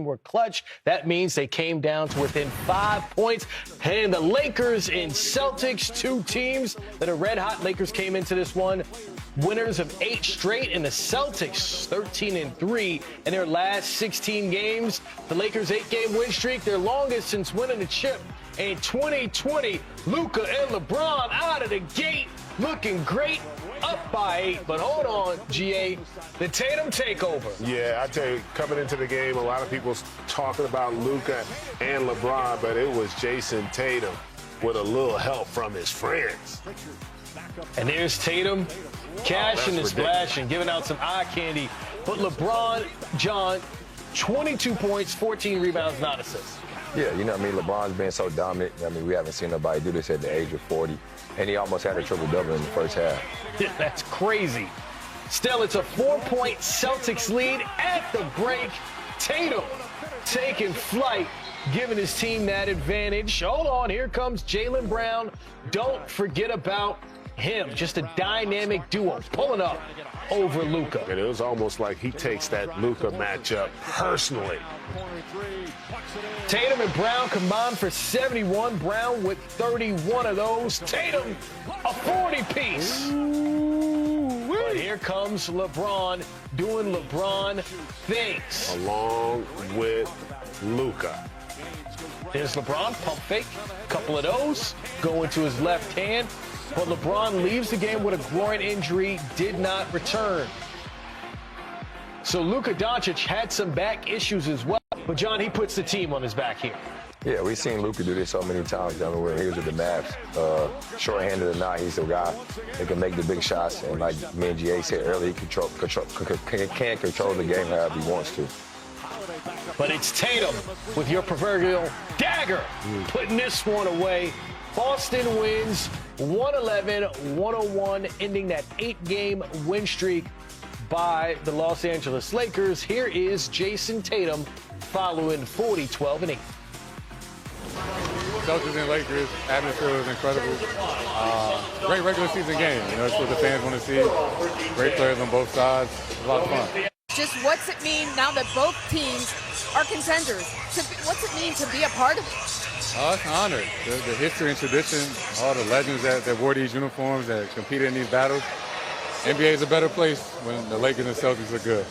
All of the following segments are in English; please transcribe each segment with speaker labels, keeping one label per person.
Speaker 1: were clutch. That means they came down to within 5 points. And the Lakers and Celtics, two teams that are red hot. Lakers came into this one winners of 8 straight, and the Celtics 13-3 in their last 16 games. The Lakers 8-game win streak, their longest since winning the chip in 2020. Luka and LeBron out of the gate looking great. Up by 8, but hold on, GA, the Tatum takeover.
Speaker 2: Yeah, I tell you, coming into the game, a lot of people talking about Luka and LeBron, but it was Jason Tatum with a little help from his friends.
Speaker 1: And there's Tatum cashing and splashing, giving out some eye candy. But LeBron, John, 22 points, 14 rebounds, 9 assists.
Speaker 3: Yeah, you know what I mean? LeBron's been so dominant. I mean, we haven't seen nobody do this at the age of 40. And he almost had a triple-double in the first half.
Speaker 1: Yeah, that's crazy. Still, it's a 4-point Celtics lead at the break. Tatum taking flight, giving his team that advantage. Hold on, here comes Jaylen Brown. Don't forget about him. Just a dynamic duo pulling up over Luka.
Speaker 2: And it was almost like he takes that Luka matchup personally.
Speaker 1: Tatum and Brown combined for 71. Brown with 31 of those. Tatum, a 40-piece. But here comes LeBron doing LeBron things.
Speaker 2: Along with Luka.
Speaker 1: There's LeBron, pump fake. Couple of those. Going to his left hand. But LeBron leaves the game with a groin injury, did not return. So Luka Doncic had some back issues as well. But, John, he puts the team on his back here.
Speaker 3: Yeah, we've seen Luka do this so many times. I mean, when he was with the Mavs, short-handed or not, he's the guy that can make the big shots. And like me and GA said earlier, he can control the game however he wants to.
Speaker 1: But it's Tatum with your proverbial dagger putting this one away. Boston wins 111-101, ending that 8-game win streak by the Los Angeles Lakers. Here is Jason Tatum following 40-12-8.
Speaker 4: Celtics and Lakers, atmosphere was incredible. Great regular season game. You know, it's what the fans want to see. Great players on both sides. A lot of fun.
Speaker 5: Just what's it mean now that both teams are contenders? What's it mean to be a part of it?
Speaker 4: Oh, it's an honor. The history and tradition, all the legends that wore these uniforms, that competed in these battles. NBA is a better place when the Lakers and Celtics are good.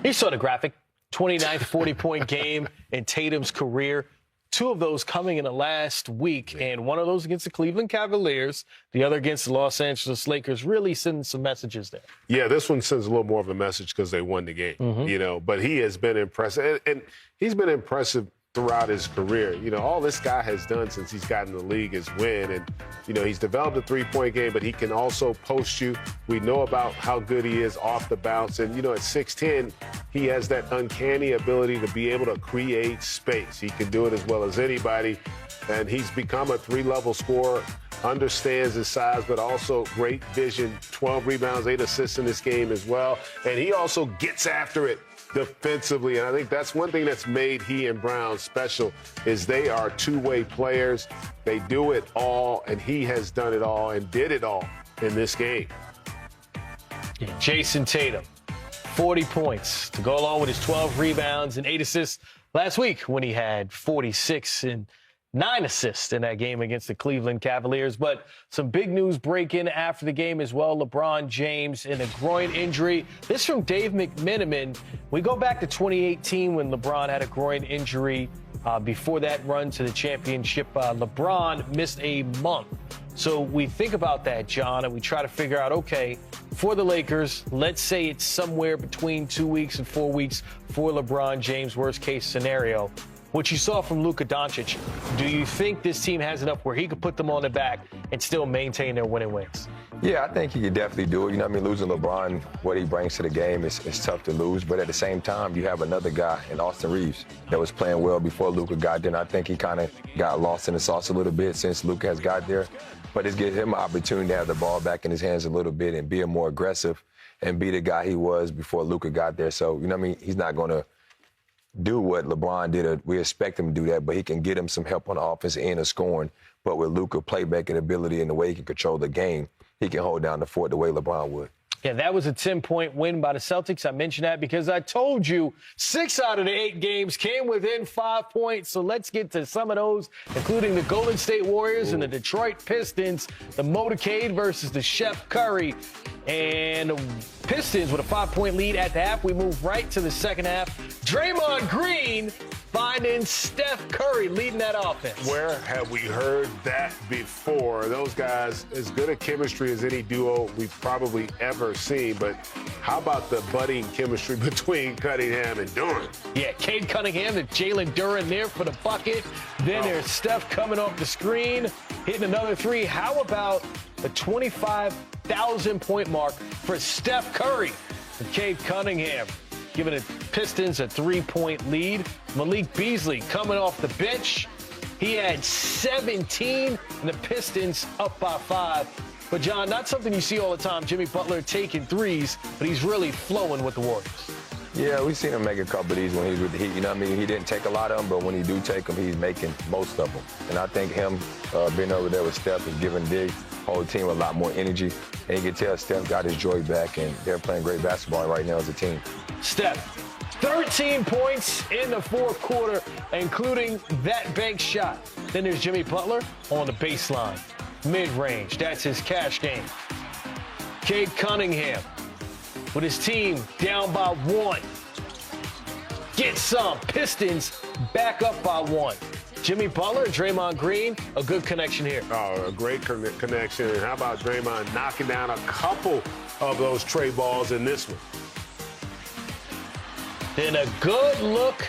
Speaker 1: You saw the graphic. 29th 40-point game in Tatum's career. 2 of those coming in the last week, and one of those against the Cleveland Cavaliers, the other against the Los Angeles Lakers, really sending some messages there.
Speaker 2: Yeah, this one sends a little more of a message because they won the game, you know, but he has been impressive, and he's been impressive throughout his career. You know, all this guy has done since he's gotten in the league is win. And, you know, he's developed a three-point game, but he can also post you. We know about how good he is off the bounce. And, you know, at 6'10", he has that uncanny ability to be able to create space. He can do it as well as anybody. And he's become a 3-level scorer, understands his size, but also great vision, 12 rebounds, 8 assists in this game as well. And he also gets after it defensively, and I think that's one thing that's made he and Brown special is they are two-way players. They do it all, and he has done it all and did it all in this game.
Speaker 1: Yeah, Jason Tatum, 40 points to go along with his 12 rebounds and 8 assists last week when he had 46 and 9 assists in that game against the Cleveland Cavaliers. But some big news breaking after the game as well. LeBron James in a groin injury. This from Dave McMenamin. We go back to 2018 when LeBron had a groin injury. Before that run to the championship, LeBron missed a month. So we think about that, John, and we try to figure out, okay, for the Lakers, let's say it's somewhere between 2 weeks and 4 weeks for LeBron James, worst case scenario. What you saw from Luka Doncic, do you think this team has enough where he could put them on the back and still maintain their winning ways?
Speaker 3: Yeah, I think he could definitely do it. You know what I mean? Losing LeBron, what he brings to the game is tough to lose. But at the same time, you have another guy in Austin Reeves that was playing well before Luka got there. And I think he kind of got lost in the sauce a little bit since Luka has got there. But it's given him an opportunity to have the ball back in his hands a little bit and be more aggressive and be the guy he was before Luka got there. So, you know what I mean? He's not going to do what LeBron did. We expect him to do that, but he can get him some help on the offensive end of scoring. But with Luka playmaking ability and the way he can control the game, he can hold down the fort the way LeBron would.
Speaker 1: Yeah, that was a 10-point win by the Celtics. I mentioned that because I told you 6 out of the 8 games came within 5 points. So let's get to some of those, including the Golden State Warriors and the Detroit Pistons, the motorcade versus the Chef Curry. And the Pistons with a 5-point lead at the half. We move right to the second half. Draymond Green finding Steph Curry leading that offense.
Speaker 2: Where have we heard that before? Those guys, as good a chemistry as any duo we've probably ever seen. But how about the budding chemistry between Cunningham and Duran?
Speaker 1: Yeah, Cade Cunningham and Jalen Duran there for the bucket. Then there's Steph coming off the screen, hitting another three. How about the 25,000-point mark for Steph Curry and Cade Cunningham, giving the Pistons a 3-point lead. Malik Beasley coming off the bench. He had 17, and the Pistons up by 5. But, John, not something you see all the time. Jimmy Butler taking threes, but he's really flowing with the Warriors.
Speaker 3: Yeah, we've seen him make a couple of these when he's with the Heat. You know what I mean? He didn't take a lot of them, but when he do take them, he's making most of them. And I think him being over there with Steph is giving the whole team a lot more energy. And you can tell Steph got his joy back, and they're playing great basketball right now as a team.
Speaker 1: Steph, 13 points in the fourth quarter, including that bank shot. Then there's Jimmy Butler on the baseline, mid-range. That's his cash game. Cade Cunningham with his team down by 1. Get some. Pistons back up by 1. Jimmy Butler and Draymond Green, a good connection here.
Speaker 2: Oh, a great connection. And how about Draymond knocking down a couple of those tray balls in this one?
Speaker 1: Then a good look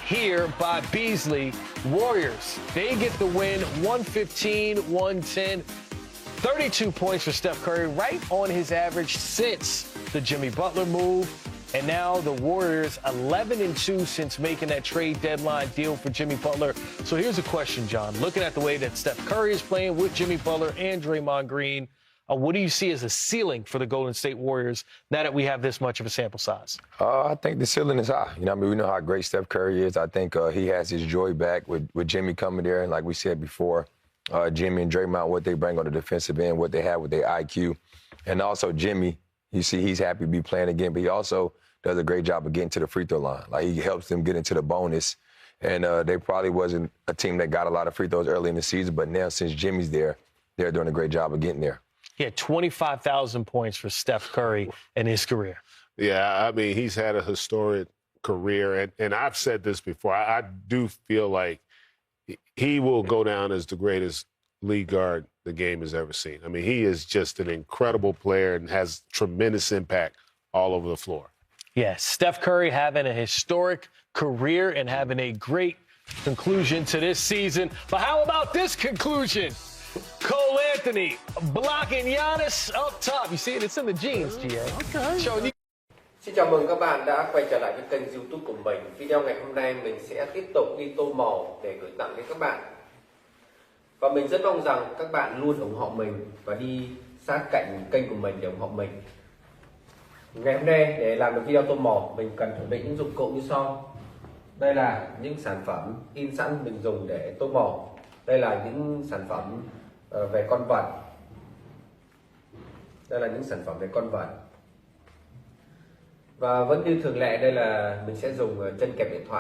Speaker 1: here by Beasley. Warriors, they get the win, 115-110. 32 points for Steph Curry, right on his average since the Jimmy Butler move. And now the Warriors 11-2 since making that trade deadline deal for Jimmy Butler. So here's a question, John. Looking at the way that Steph Curry is playing with Jimmy Butler and Draymond Green, what do you see as a ceiling for the Golden State Warriors now that we have this much of a sample size?
Speaker 3: I think the ceiling is high. You know, I mean, we know how great Steph Curry is. I think he has his joy back with Jimmy coming there. And like we said before, Jimmy and Draymond, what they bring on the defensive end, what they have with their IQ. And also Jimmy, you see he's happy to be playing again, but he also does a great job of getting to the free throw line. Like, he helps them get into the bonus. And they probably wasn't a team that got a lot of free throws early in the season, but now since Jimmy's there, they're doing a great job of getting there.
Speaker 1: He had 25,000 points for Steph Curry in his career.
Speaker 2: Yeah, I mean, he's had a historic career. And I've said this before. I do feel like he will go down as the greatest lead guard the game has ever seen. I mean, he is just an incredible player and has tremendous impact all over the floor.
Speaker 1: Yes, Steph Curry having a historic career and having a great conclusion to this season. But how about this conclusion? Cole Anthony blocking Giannis up top. You see it? It's in the jeans, GA. Okay. Showing you.
Speaker 6: Xin chào mừng các bạn đã quay trở lại với kênh YouTube của mình. Video ngày hôm nay mình sẽ tiếp tục đi tô màu để gửi tặng đến các bạn. Và mình rất mong rằng các bạn luôn ủng hộ mình và đi sát cạnh kênh của mình để ủng hộ mình. Ngày hôm nay để làm được video tô màu, mình cần chuẩn bị những dụng cụ như sau. Đây là những sản phẩm in sẵn mình dùng để tô màu. Đây là những sản phẩm về con vật. Đây là những sản phẩm về con vật. Và vẫn như thường lệ, đây là mình sẽ dùng chân kẹp điện thoại.